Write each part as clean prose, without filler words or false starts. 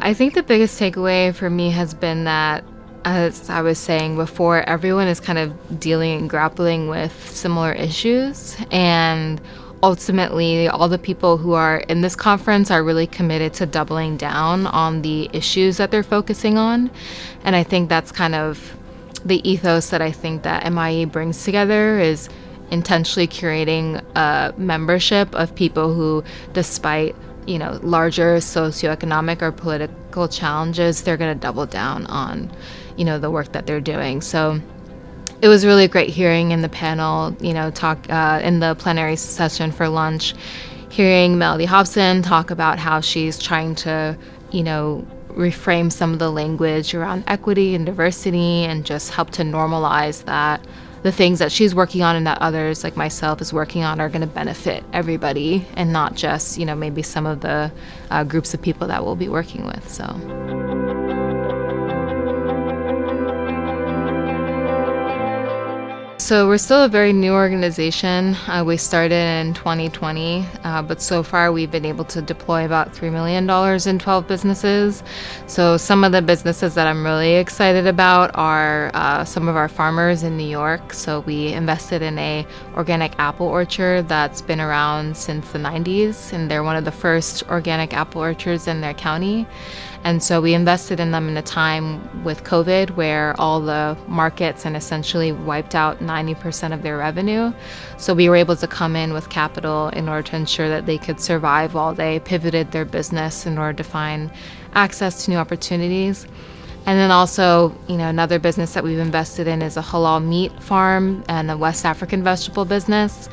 I think the biggest takeaway for me has been that, as I was saying before, everyone is kind of dealing and grappling with similar issues. And ultimately, all the people who are in this conference are really committed to doubling down on the issues that they're focusing on. And I think that's kind of the ethos that I think that MIE brings together, is intentionally curating a membership of people who, despite larger socioeconomic or political challenges, they're going to double down on, the work that they're doing. So it was really great hearing in the panel, talk in the plenary session for lunch, hearing Melody Hobson talk about how she's trying to, reframe some of the language around equity and diversity and just help to normalize that the things that she's working on and that others like myself is working on are going to benefit everybody and not just, maybe some of the groups of people that we'll be working with. So we're still a very new organization. We started in 2020, but so far we've been able to deploy about $3 million in 12 businesses. So some of the businesses that I'm really excited about are some of our farmers in New York. So we invested in a organic apple orchard that's been around since the 90s, and they're one of the first organic apple orchards in their county. And so we invested in them in a time with COVID where all the markets and essentially wiped out 90% of their revenue. So we were able to come in with capital in order to ensure that they could survive while they pivoted their business in order to find access to new opportunities. And then also, another business that we've invested in is a halal meat farm and a West African vegetable business.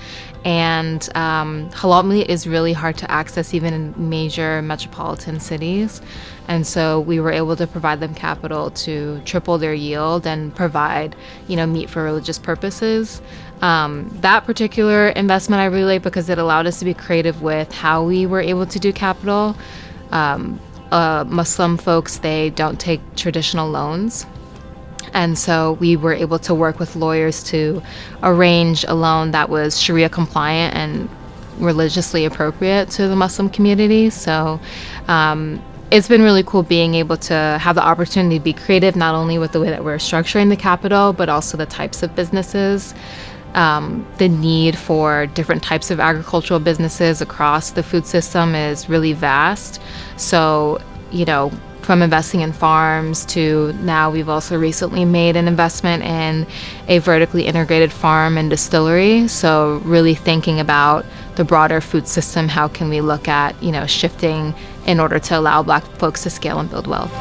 And halal meat is really hard to access even in major metropolitan cities. And so we were able to provide them capital to triple their yield and provide, meat for religious purposes. That particular investment I really like because it allowed us to be creative with how we were able to do capital. Muslim folks, they don't take traditional loans. And so we were able to work with lawyers to arrange a loan that was Sharia compliant and religiously appropriate to the Muslim community. So it's been really cool being able to have the opportunity to be creative, not only with the way that we're structuring the capital, but also the types of businesses. The need for different types of agricultural businesses across the food system is really vast. So, from investing in farms to now we've also recently made an investment in a vertically integrated farm and distillery. So really thinking about the broader food system, how can we look at, shifting in order to allow Black folks to scale and build wealth.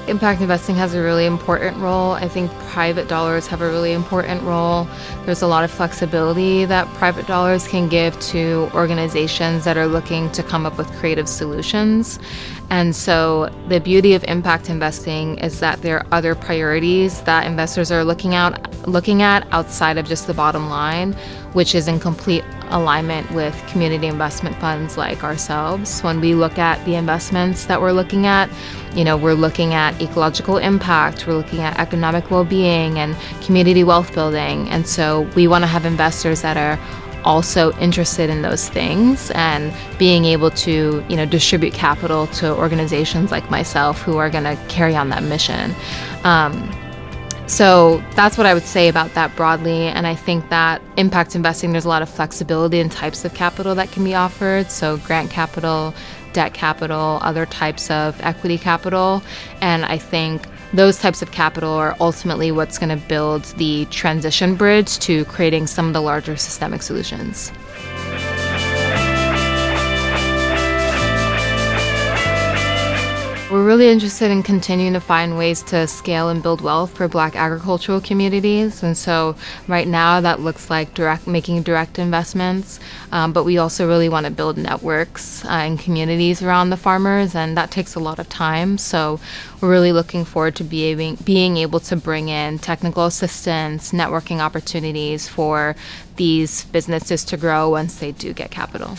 Impact investing has a really important role. I think private dollars have a really important role. There's a lot of flexibility that private dollars can give to organizations that are looking to come up with creative solutions. And so the beauty of impact investing is that there are other priorities that investors are looking at outside of just the bottom line, which is in complete alignment with community investment funds like ourselves. When we look at the investments that we're looking at, we're looking at ecological impact, we're looking at economic well-being and community wealth building. And so we want to have investors that are also interested in those things and being able to, distribute capital to organizations like myself who are going to carry on that mission. So that's what I would say about that broadly. And I think that impact investing, there's a lot of flexibility in types of capital that can be offered. So grant capital, debt capital, other types of equity capital. And I think those types of capital are ultimately what's going to build the transition bridge to creating some of the larger systemic solutions. We're really interested in continuing to find ways to scale and build wealth for Black agricultural communities. And so right now that looks like making direct investments, but we also really want to build networks and communities around the farmers, and that takes a lot of time. So we're really looking forward to being able to bring in technical assistance, networking opportunities for these businesses to grow once they do get capital.